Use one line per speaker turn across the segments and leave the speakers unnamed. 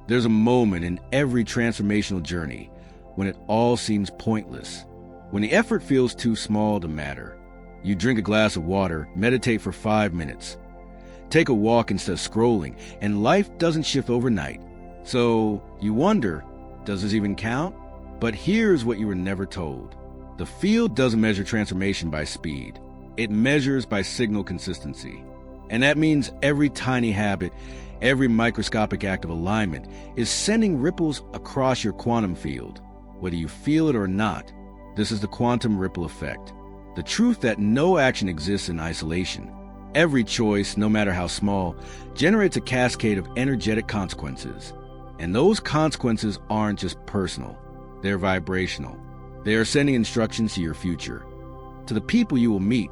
There's a moment in every transformational journey when it all seems pointless, when the effort feels too small to matter. You drink a glass of water, meditate for 5 minutes, take a walk instead of scrolling, and life doesn't shift overnight. So you wonder, does this even count? But here's what you were never told. The field doesn't measure transformation by speed. It measures by signal consistency. And that means every tiny habit, every microscopic act of alignment is sending ripples across your quantum field. Whether you feel it or not, this is the quantum ripple effect. The truth that no action exists in isolation. Every choice, no matter how small, generates a cascade of energetic consequences. And those consequences aren't just personal, they're vibrational. They are sending instructions to your future, to the people you will meet,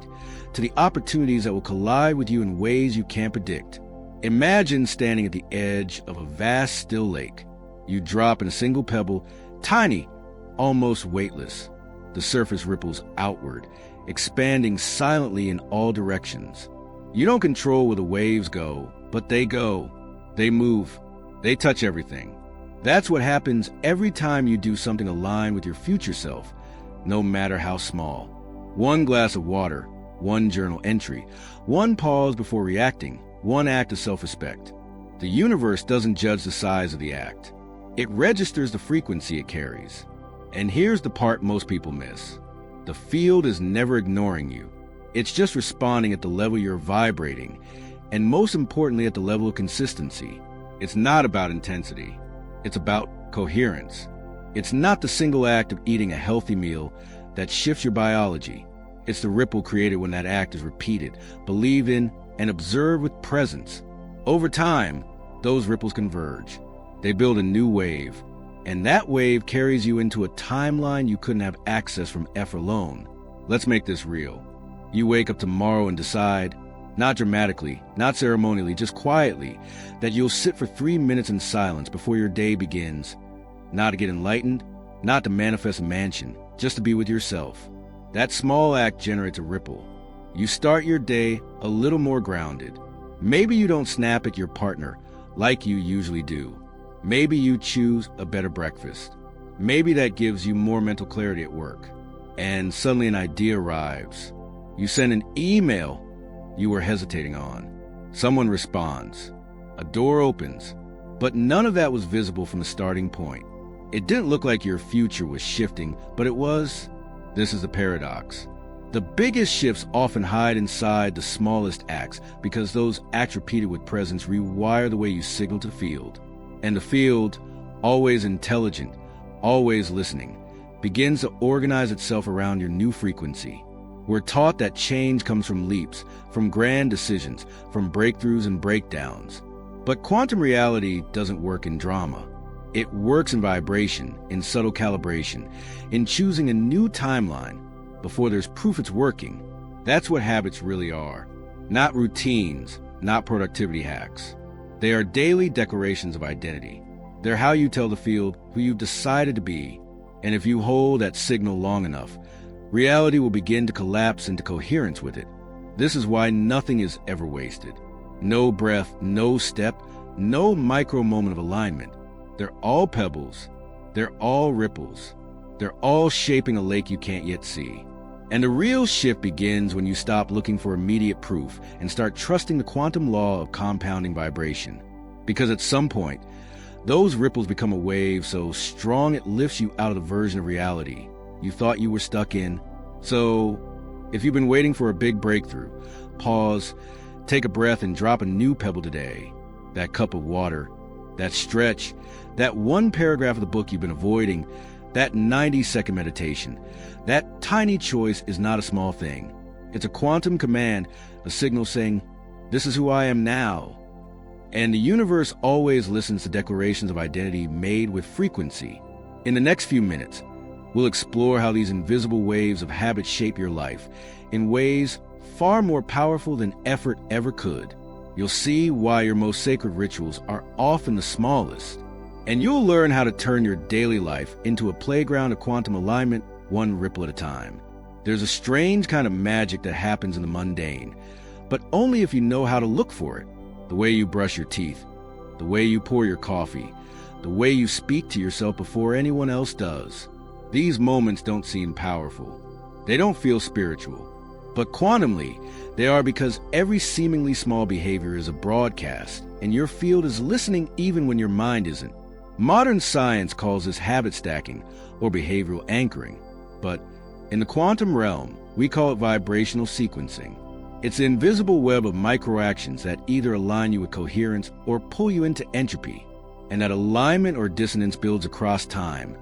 to the opportunities that will collide with you in ways you can't predict. Imagine standing at the edge of a vast still lake. You drop in a single pebble, tiny, almost weightless. The surface ripples outward, expanding silently in all directions. You don't control where the waves go, but they go. They move. They touch everything. That's what happens every time you do something aligned with your future self, no matter how small. One glass of water, one journal entry, one pause before reacting, one act of self-respect. The universe doesn't judge the size of the act. It registers the frequency it carries. And here's the part most people miss. The field is never ignoring you. It's just responding at the level you're vibrating, and most importantly at the level of consistency. It's not about intensity. It's about coherence. It's not the single act of eating a healthy meal that shifts your biology. It's the ripple created when that act is repeated, believed in, and observed with presence. Over time, those ripples converge. They build a new wave, and that wave carries you into a timeline you couldn't have access from effort alone. Let's make this real. You wake up tomorrow and decide, not dramatically, not ceremonially, just quietly, that you'll sit for 3 minutes in silence before your day begins. Not to get enlightened, not to manifest a mansion, just to be with yourself. That small act generates a ripple. You start your day a little more grounded. Maybe you don't snap at your partner like you usually do. Maybe you choose a better breakfast. Maybe that gives you more mental clarity at work. And suddenly an idea arrives. You send an email you were hesitating on. Someone responds. A door opens. But none of that was visible from the starting point. It didn't look like your future was shifting, but it was. This is the paradox. The biggest shifts often hide inside the smallest acts because those acts repeated with presence rewire the way you signal to the field. And the field, always intelligent, always listening, begins to organize itself around your new frequency. We're taught that change comes from leaps, from grand decisions, from breakthroughs and breakdowns. But quantum reality doesn't work in drama. It works in vibration, in subtle calibration, in choosing a new timeline before there's proof it's working. That's what habits really are. Not routines, not productivity hacks. They are daily declarations of identity. They're how you tell the field who you've decided to be. And if you hold that signal long enough, reality will begin to collapse into coherence with it. This is why nothing is ever wasted. No breath, no step, no micro moment of alignment. They're all pebbles. They're all ripples. They're all shaping a lake you can't yet see. And the real shift begins when you stop looking for immediate proof and start trusting the quantum law of compounding vibration. Because at some point, those ripples become a wave so strong it lifts you out of the version of reality you thought you were stuck in. So, if you've been waiting for a big breakthrough, pause, take a breath, and drop a new pebble today. That cup of water, that stretch, that one paragraph of the book you've been avoiding, that 90-second meditation. That tiny choice is not a small thing. It's a quantum command, a signal saying, this is who I am now. And the universe always listens to declarations of identity made with frequency. In the next few minutes, we'll explore how these invisible waves of habit shape your life in ways far more powerful than effort ever could. You'll see why your most sacred rituals are often the smallest. And you'll learn how to turn your daily life into a playground of quantum alignment, one ripple at a time. There's a strange kind of magic that happens in the mundane, but only if you know how to look for it. The way you brush your teeth, the way you pour your coffee, the way you speak to yourself before anyone else does. These moments don't seem powerful. They don't feel spiritual. But quantumly, they are, because every seemingly small behavior is a broadcast, and your field is listening even when your mind isn't. Modern science calls this habit stacking or behavioral anchoring, but in the quantum realm, we call it vibrational sequencing. It's the invisible web of microactions that either align you with coherence or pull you into entropy, and that alignment or dissonance builds across time,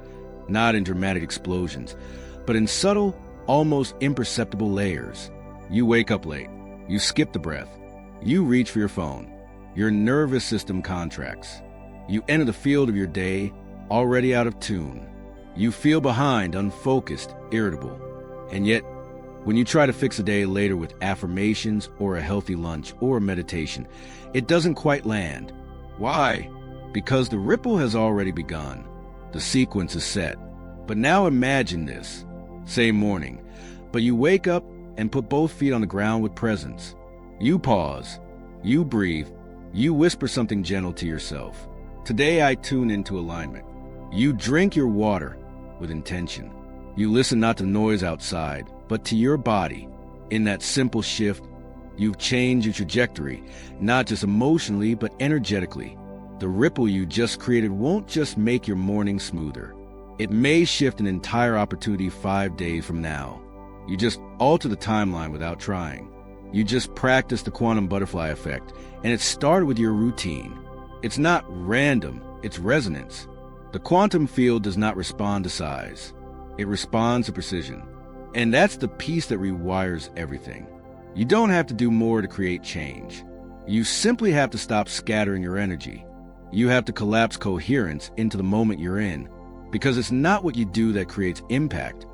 not in dramatic explosions, but in subtle, almost imperceptible layers. You wake up late. You skip the breath. You reach for your phone. Your nervous system contracts. You enter the field of your day already out of tune. You feel behind, unfocused, irritable. And yet, when you try to fix a day later with affirmations or a healthy lunch or a meditation, it doesn't quite land. Why? Because the ripple has already begun. The sequence is set. But now imagine this. Same morning, but you wake up and put both feet on the ground with presence. You pause, you breathe, you whisper something gentle to yourself. Today I tune into alignment. You drink your water with intention. You listen not to noise outside, but to your body. In that simple shift, you've changed your trajectory, not just emotionally, but energetically. The ripple you just created won't just make your morning smoother. It may shift an entire opportunity 5 days from now. You just alter the timeline without trying. You just practice the quantum butterfly effect, and it started with your routine. It's not random, it's resonance. The quantum field does not respond to size. It responds to precision. And that's the piece that rewires everything. You don't have to do more to create change. You simply have to stop scattering your energy. You have to collapse coherence into the moment you're in. Because it's not what you do that creates impact.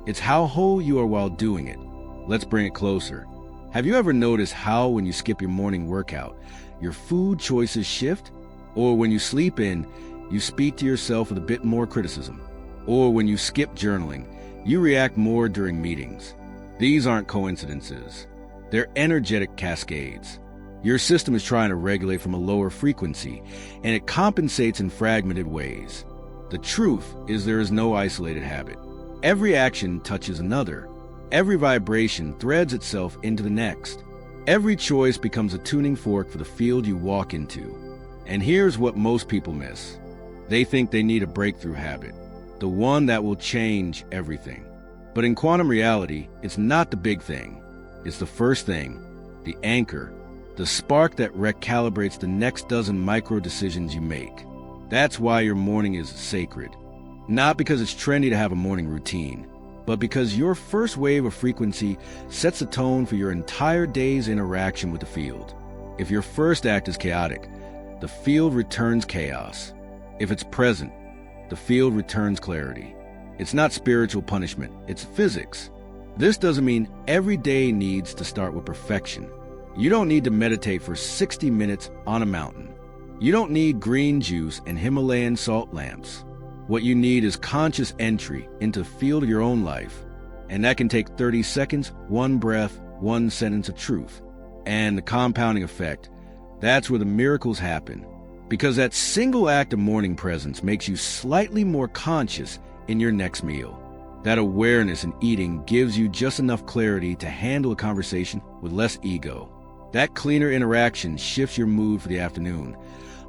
It's how whole you are while doing it. Let's bring it closer. Have you ever noticed how when you skip your morning workout, your food choices shift? Or when you sleep in, you speak to yourself with a bit more criticism? Or when you skip journaling, you react more during meetings? These aren't coincidences. They're energetic cascades. Your system is trying to regulate from a lower frequency, and it compensates in fragmented ways. The truth is there is no isolated habit. Every action touches another. Every vibration threads itself into the next. Every choice becomes a tuning fork for the field you walk into. And here's what most people miss. They think they need a breakthrough habit, the one that will change everything. But in quantum reality, it's not the big thing. It's the first thing, the anchor, the spark that recalibrates the next dozen micro decisions you make. That's why your morning is sacred. Not because it's trendy to have a morning routine, but because your first wave of frequency sets the tone for your entire day's interaction with the field. If your first act is chaotic, the field returns chaos. If it's present, the field returns clarity. It's not spiritual punishment, it's physics. This doesn't mean every day needs to start with perfection. You don't need to meditate for 60 minutes on a mountain. You don't need green juice and Himalayan salt lamps. What you need is conscious entry into the field of your own life. And that can take 30 seconds, one breath, one sentence of truth. And the compounding effect, that's where the miracles happen. Because that single act of morning presence makes you slightly more conscious in your next meal. That awareness in eating gives you just enough clarity to handle a conversation with less ego. That cleaner interaction shifts your mood for the afternoon,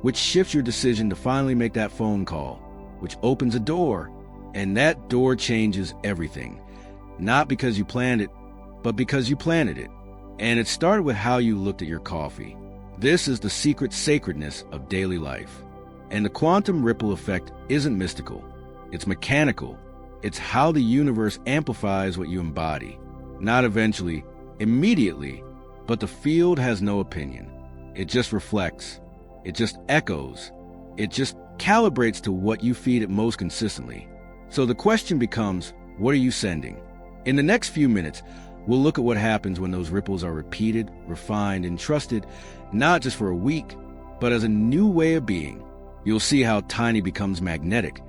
which shifts your decision to finally make that phone call, which opens a door, and that door changes everything. Not because you planned it, but because you planted it. And it started with how you looked at your coffee. This is the secret sacredness of daily life. And the quantum ripple effect isn't mystical. It's mechanical. It's how the universe amplifies what you embody. Not eventually, immediately, but the field has no opinion. It just reflects. It just echoes. It just calibrates to what you feed it most consistently. So the question becomes, what are you sending? In the next few minutes, we'll look at what happens when those ripples are repeated, refined, and trusted, not just for a week, but as a new way of being. You'll see how tiny becomes magnetic,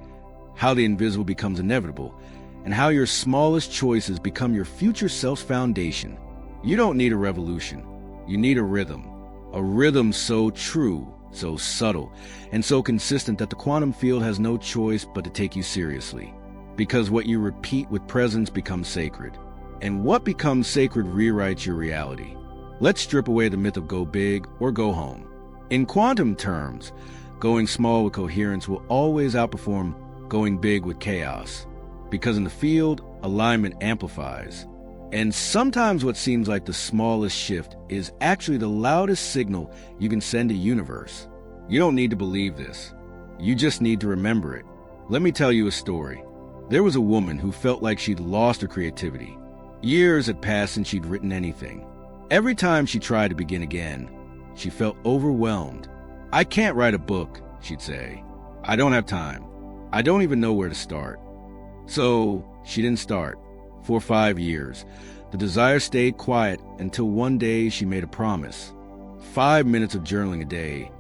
how the invisible becomes inevitable, and how your smallest choices become your future self's foundation. You don't need a revolution. You need a rhythm so true so subtle, and so consistent that the quantum field has no choice but to take you seriously. Because what you repeat with presence becomes sacred. And what becomes sacred rewrites your reality. Let's strip away the myth of go big or go home. In quantum terms, going small with coherence will always outperform going big with chaos. Because in the field, alignment amplifies. And sometimes what seems like the smallest shift is actually the loudest signal you can send to the universe. You don't need to believe this. You just need to remember it. Let me tell you a story. There was a woman who felt like she'd lost her creativity. Years had passed since she'd written anything. Every time she tried to begin again, she felt overwhelmed. "I can't write a book," she'd say. "I don't have time. I don't even know where to start." So she didn't start. For 5 years, the desire stayed quiet until one day she made a promise. 5 minutes of journaling a day.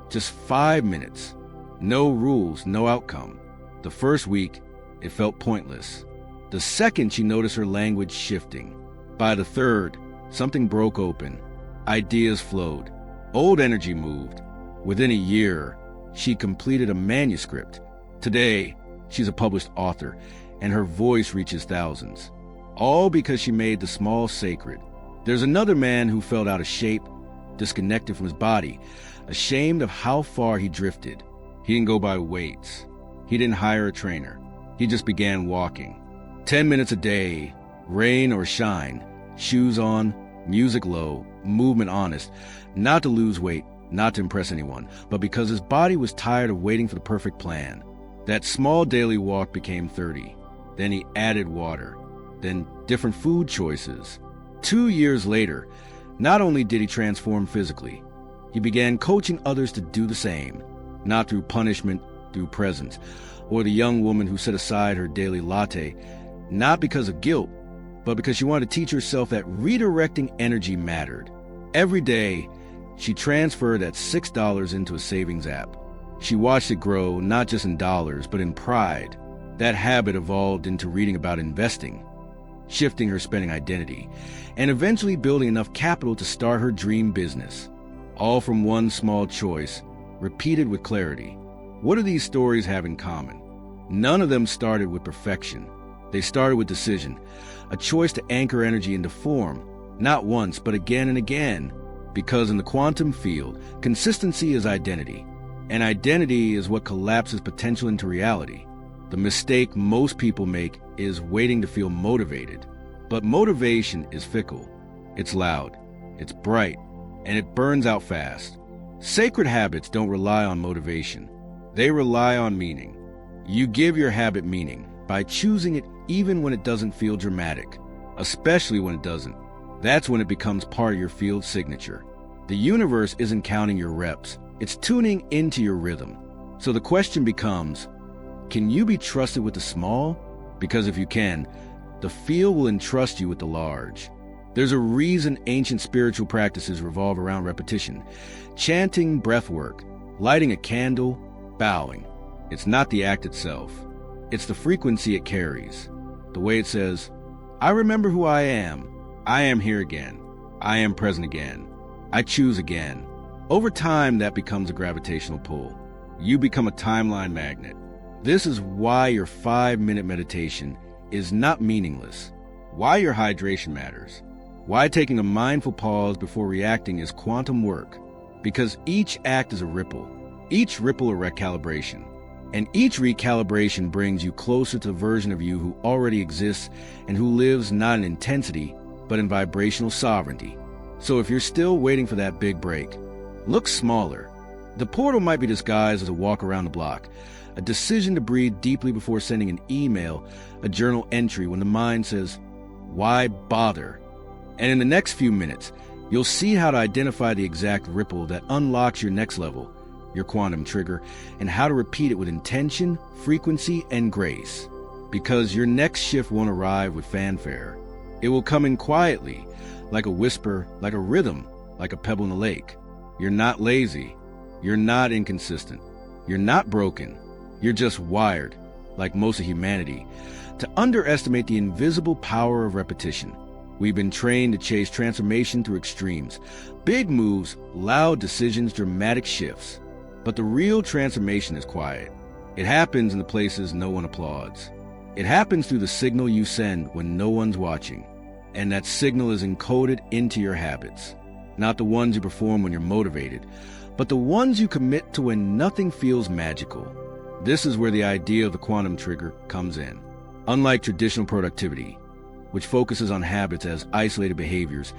Just 5 minutes. No rules, no outcome. The first week, it felt pointless. The second, she noticed her language shifting. By the third, something broke open. Ideas flowed. Old energy moved. Within a year, she completed a manuscript. Today, she's a published author, and her voice reaches thousands. All because she made the small sacred. There's another man who felt out of shape, disconnected from his body, ashamed of how far he drifted. He didn't go by weights. He didn't hire a trainer. He just began walking. 10 minutes a day, rain or shine, shoes on, music low, movement honest, not to lose weight, not to impress anyone, but because his body was tired of waiting for the perfect plan. That small daily walk became 30. Then he added water, then different food choices. 2 years later, not only did he transform physically, he began coaching others to do the same, not through punishment, through presence. Or the young woman who set aside her daily latte, not because of guilt, but because she wanted to teach herself that redirecting energy mattered. Every day, she transferred that $6 into a savings app. She watched it grow, not just in dollars, but in pride. That habit evolved into reading about investing, shifting her spending identity, and eventually building enough capital to start her dream business. All from one small choice, repeated with clarity. What do these stories have in common? None of them started with perfection. They started with decision, a choice to anchor energy into form, not once, but again and again. Because in the quantum field, consistency is identity, and identity is what collapses potential into reality. The mistake most people make is waiting to feel motivated. But motivation is fickle. It's loud, it's bright, and it burns out fast. Sacred habits don't rely on motivation. They rely on meaning. You give your habit meaning by choosing it even when it doesn't feel dramatic, especially when it doesn't. That's when it becomes part of your field signature. The universe isn't counting your reps. It's tuning into your rhythm. So the question becomes, can you be trusted with the small? Because if you can, the field will entrust you with the large. There's a reason ancient spiritual practices revolve around repetition. Chanting, breath work, lighting a candle, bowing. It's not the act itself. It's the frequency it carries. The way it says, I remember who I am. I am here again. I am present again. I choose again. Over time, that becomes a gravitational pull. You become a timeline magnet. This is why your 5-minute meditation is not meaningless. Why your hydration matters. Why taking a mindful pause before reacting is quantum work. Because each act is a ripple. Each ripple a recalibration. And each recalibration brings you closer to the version of you who already exists and who lives not in intensity, but in vibrational sovereignty. So if you're still waiting for that big break, look smaller. The portal might be disguised as a walk around the block, a decision to breathe deeply before sending an email, a journal entry when the mind says, why bother? And in the next few minutes, you'll see how to identify the exact ripple that unlocks your next level, your quantum trigger, and how to repeat it with intention, frequency, and grace. Because your next shift won't arrive with fanfare. It will come in quietly, like a whisper, like a rhythm, like a pebble in a lake. You're not lazy. You're not inconsistent. You're not broken. You're just wired, like most of humanity, to underestimate the invisible power of repetition. We've been trained to chase transformation through extremes, big moves, loud decisions, dramatic shifts. But the real transformation is quiet. It happens in the places no one applauds. It happens through the signal you send when no one's watching. And that signal is encoded into your habits. Not the ones you perform when you're motivated, but the ones you commit to when nothing feels magical. This is where the idea of the quantum trigger comes in. Unlike traditional productivity, which focuses on habits as isolated behaviors,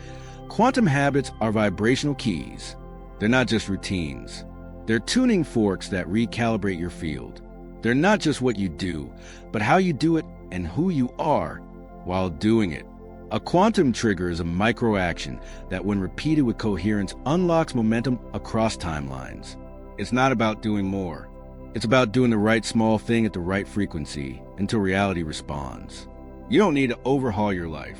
quantum habits are vibrational keys. They're not just routines. They're tuning forks that recalibrate your field. They're not just what you do, but how you do it and who you are while doing it. A quantum trigger is a micro-action that, when repeated with coherence, unlocks momentum across timelines. It's not about doing more. It's about doing the right small thing at the right frequency until reality responds. You don't need to overhaul your life.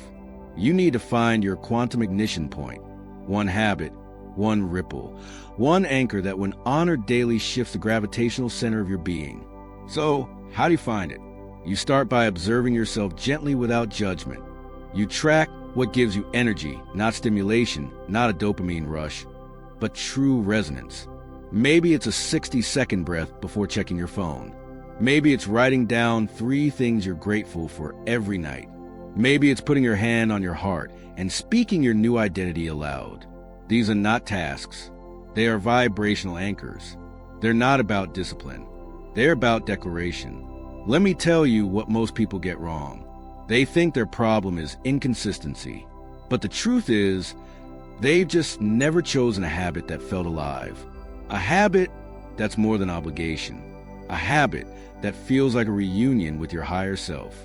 You need to find your quantum ignition point. One habit, one ripple, one anchor that, when honored daily, shifts the gravitational center of your being. So, how do you find it? You start by observing yourself gently without judgment. You track what gives you energy, not stimulation, not a dopamine rush, but true resonance. Maybe it's a 60-second breath before checking your phone. Maybe it's writing down 3 things you're grateful for every night. Maybe it's putting your hand on your heart and speaking your new identity aloud. These are not tasks. They are vibrational anchors. They're not about discipline. They're about declaration. Let me tell you what most people get wrong. They think their problem is inconsistency. But the truth is, they've just never chosen a habit that felt alive. A habit that's more than obligation. A habit that feels like a reunion with your higher self.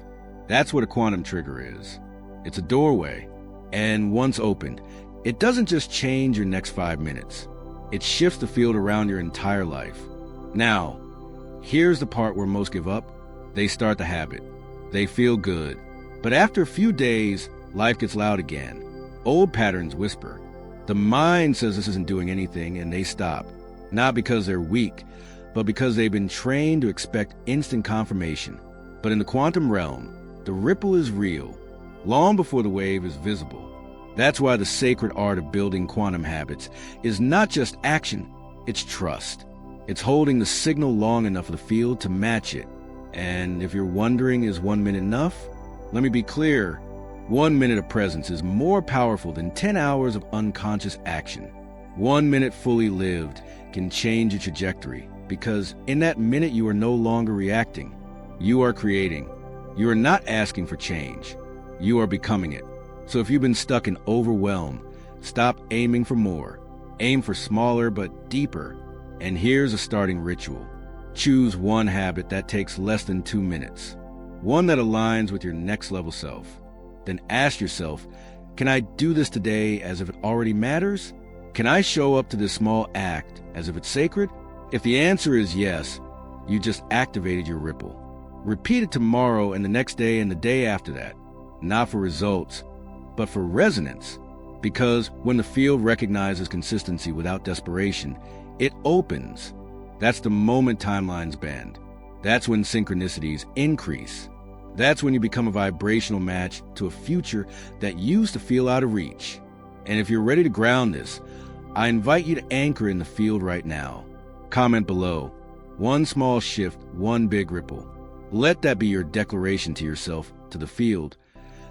That's what a quantum trigger is. It's a doorway. And once opened, it doesn't just change your next 5 minutes. It shifts the field around your entire life. Now, here's the part where most give up. They start the habit. They feel good. But after a few days, life gets loud again. Old patterns whisper. The mind says this isn't doing anything, and they stop. Not because they're weak, but because they've been trained to expect instant confirmation. But in the quantum realm, the ripple is real, long before the wave is visible. That's why the sacred art of building quantum habits is not just action, it's trust. It's holding the signal long enough for the field to match it. And if you're wondering, is 1 minute enough? Let me be clear. 1 minute of presence is more powerful than 10 hours of unconscious action. 1 minute fully lived can change your trajectory, because in that minute you are no longer reacting. You are creating. You are not asking for change. You are becoming it. So if you've been stuck in overwhelm, stop aiming for more. Aim for smaller but deeper. And here's a starting ritual. Choose one habit that takes less than 2 minutes. One that aligns with your next level self. Then ask yourself, can I do this today as if it already matters? Can I show up to this small act as if it's sacred? If the answer is yes, you just activated your ripple. Repeat it tomorrow and the next day and the day after that. Not for results, but for resonance. Because when the field recognizes consistency without desperation, it opens. That's the moment timelines bend. That's when synchronicities increase. That's when you become a vibrational match to a future that used to feel out of reach. And if you're ready to ground this, I invite you to anchor in the field right now. Comment below. One small shift, one big ripple. Let that be your declaration to yourself, to the field,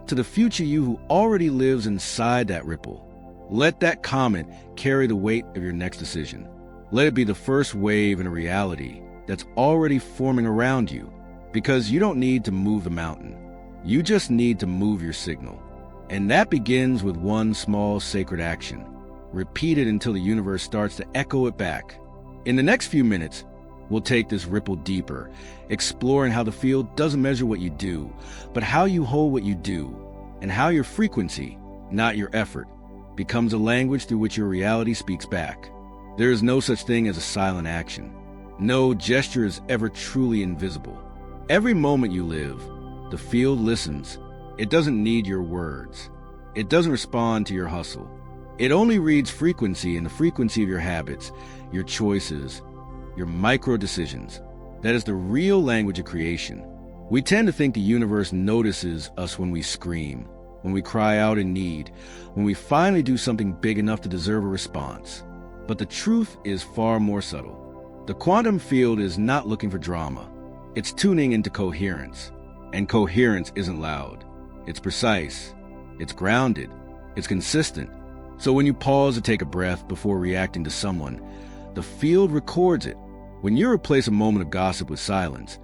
to the future you who already lives inside that ripple. Let that comment carry the weight of your next decision. Let it be the first wave in a reality that's already forming around you, because you don't need to move the mountain. You just need to move your signal. And that begins with one small sacred action. Repeat it until the universe starts to echo it back. In the next few minutes, we'll take this ripple deeper, exploring how the field doesn't measure what you do, but how you hold what you do, and how your frequency, not your effort, becomes a language through which your reality speaks back. There is no such thing as a silent action. No gesture is ever truly invisible. Every moment you live, the field listens. It doesn't need your words. It doesn't respond to your hustle. It only reads frequency, and the frequency of your habits, your choices, your micro decisions. That is the real language of creation. We tend to think the universe notices us when we scream, when we cry out in need, when we finally do something big enough to deserve a response. But the truth is far more subtle. The quantum field is not looking for drama. It's tuning into coherence. And coherence isn't loud. It's precise. It's grounded. It's consistent. So when you pause to take a breath before reacting to someone, the field records it. When you replace a moment of gossip with silence,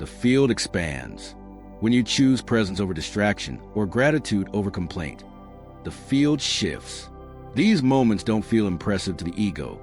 the field expands. When you choose presence over distraction or gratitude over complaint, the field shifts. These moments don't feel impressive to the ego,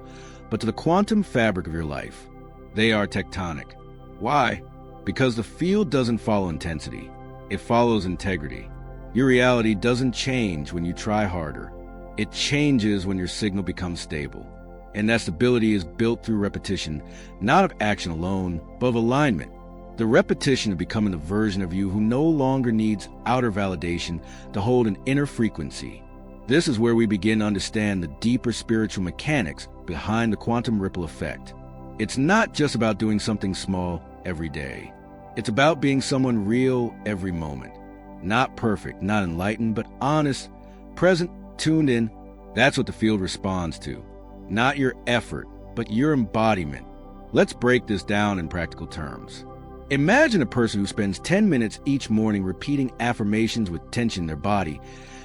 but to the quantum fabric of your life, they are tectonic. Why? Because the field doesn't follow intensity. It follows integrity. Your reality doesn't change when you try harder. It changes when your signal becomes stable. And that stability is built through repetition, not of action alone, but of alignment. The repetition of becoming the version of you who no longer needs outer validation to hold an inner frequency. This is where we begin to understand the deeper spiritual mechanics behind the quantum ripple effect. It's not just about doing something small every day. It's about being someone real every moment. Not perfect, not enlightened, but honest, present, tuned in. That's what the field responds to. Not your effort, but your embodiment. Let's break this down in practical terms. Imagine a person who spends 10 minutes each morning repeating affirmations with tension in their body,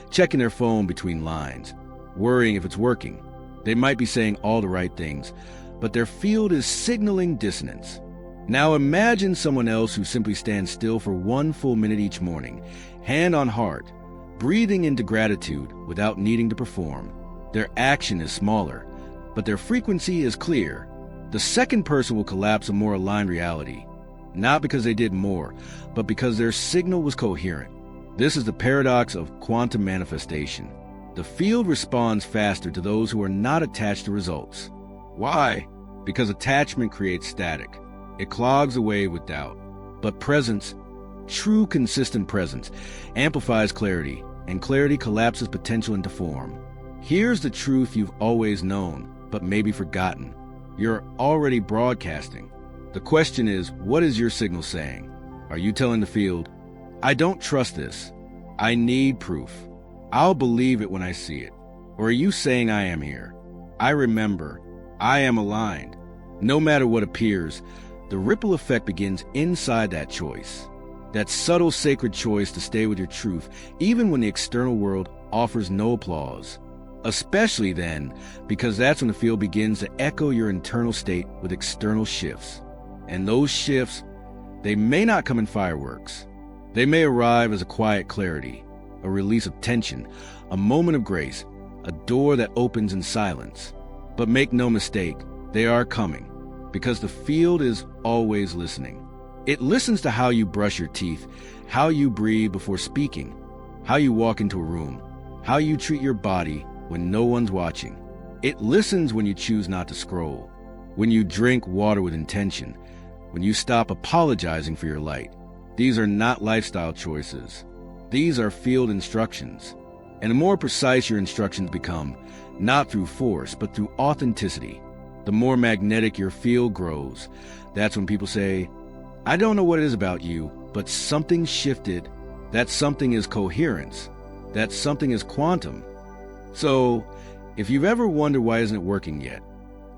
checking their phone between lines, worrying if it's working. They might be saying all the right things, but their field is signaling dissonance. Now imagine someone else who simply stands still for 1 full minute each morning, hand on heart, breathing into gratitude without needing to perform. Their action is smaller, but their frequency is clear. The second person will collapse a more aligned reality, not because they did more, but because their signal was coherent. This is the paradox of quantum manifestation. The field responds faster to those who are not attached to results. Why? Because attachment creates static. It clogs the way with doubt. But presence, true consistent presence, amplifies clarity, and clarity collapses potential into form. Here's the truth you've always known, but maybe forgotten. You're already broadcasting. The question is, what is your signal saying? Are you telling the field, I don't trust this. I need proof. I'll believe it when I see it. Or are you saying I am here? I remember. I am aligned. No matter what appears, the ripple effect begins inside that choice. That subtle sacred choice to stay with your truth, even when the external world offers no applause. Especially then, because that's when the field begins to echo your internal state with external shifts. And those shifts, they may not come in fireworks. They may arrive as a quiet clarity, a release of tension, a moment of grace, a door that opens in silence. But make no mistake, they are coming, because the field is always listening. It listens to how you brush your teeth, how you breathe before speaking, how you walk into a room, how you treat your body when no one's watching. It listens when you choose not to scroll, when you drink water with intention, when you stop apologizing for your light. These are not lifestyle choices. These are field instructions. And the more precise your instructions become, not through force, but through authenticity, the more magnetic your field grows. That's when people say, I don't know what it is about you, but something shifted. That something is coherence. That something is quantum. So, if you've ever wondered why isn't it working yet,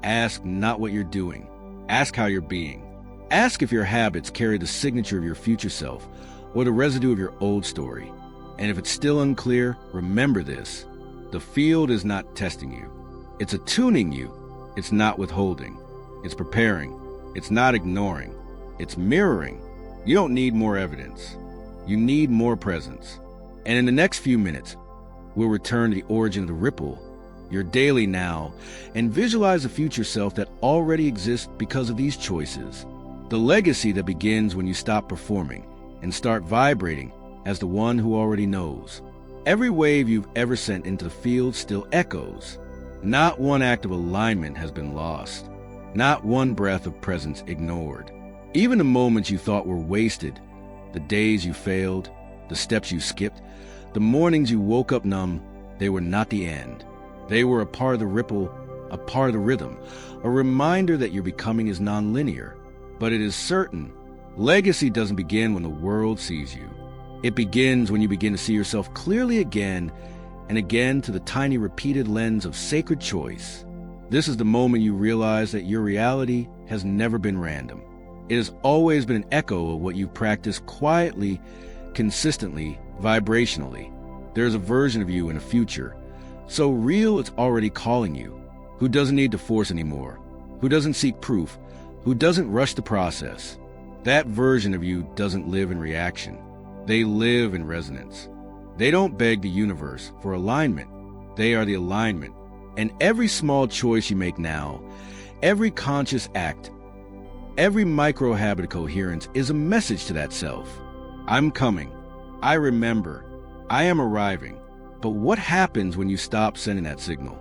ask not what you're doing. Ask how you're being. Ask if your habits carry the signature of your future self or the residue of your old story. And if it's still unclear, remember this. The field is not testing you. It's attuning you. It's not withholding. It's preparing. It's not ignoring. It's mirroring. You don't need more evidence. You need more presence. And in the next few minutes, we'll return to the origin of the ripple, your daily now, and visualize a future self that already exists because of these choices. The legacy that begins when you stop performing and start vibrating as the one who already knows. Every wave you've ever sent into the field still echoes. Not one act of alignment has been lost. Not one breath of presence ignored. Even the moments you thought were wasted, the days you failed, the steps you skipped, the mornings you woke up numb, they were not the end. They were a part of the ripple, a part of the rhythm, a reminder that your becoming is nonlinear. But it is certain, legacy doesn't begin when the world sees you. It begins when you begin to see yourself clearly again and again through the tiny repeated lens of sacred choice. This is the moment you realize that your reality has never been random. It has always been an echo of what you practice quietly, consistently, vibrationally. There's a version of you in the future, so real it's already calling you, who doesn't need to force anymore, who doesn't seek proof, who doesn't rush the process. That version of you doesn't live in reaction. They live in resonance. They don't beg the universe for alignment. They are the alignment. And every small choice you make now, every conscious act, every micro habit of coherence is a message to that self. I'm coming. I remember. I am arriving. But what happens when you stop sending that signal?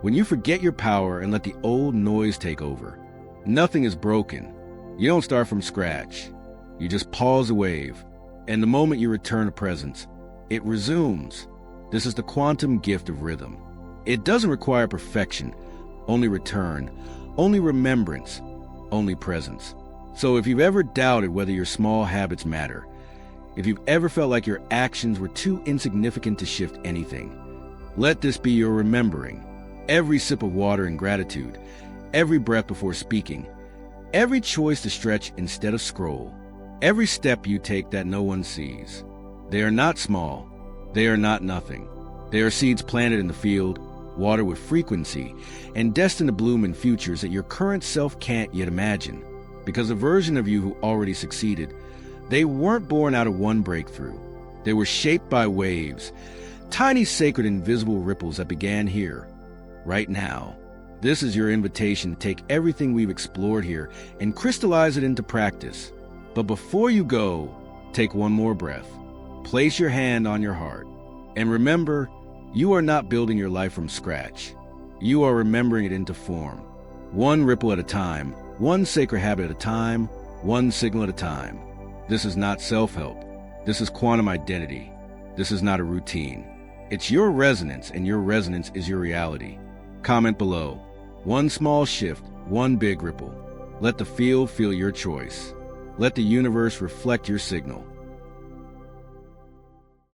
When you forget your power and let the old noise take over? Nothing is broken. You don't start from scratch. You just pause the wave. And the moment you return to presence, it resumes. This is the quantum gift of rhythm. It doesn't require perfection, only return, only remembrance, only presence. So if you've ever doubted whether your small habits matter, if you've ever felt like your actions were too insignificant to shift anything, let this be your remembering. Every sip of water in gratitude, every breath before speaking, every choice to stretch instead of scroll, every step you take that no one sees. They are not small. They are not nothing. They are seeds planted in the field, watered with frequency, and destined to bloom in futures that your current self can't yet imagine. Because the version of you who already succeeded, they weren't born out of one breakthrough. They were shaped by waves, tiny sacred invisible ripples that began here, right now. This is your invitation to take everything we've explored here and crystallize it into practice. But before you go, take one more breath. Place your hand on your heart. And remember, you are not building your life from scratch. You are remembering it into form. One ripple at a time, one sacred habit at a time, one signal at a time. This is not self-help. This is quantum identity. This is not a routine. It's your resonance, and your resonance is your reality. Comment below. One small shift, one big ripple. Let the field feel your choice. Let the universe reflect your signal.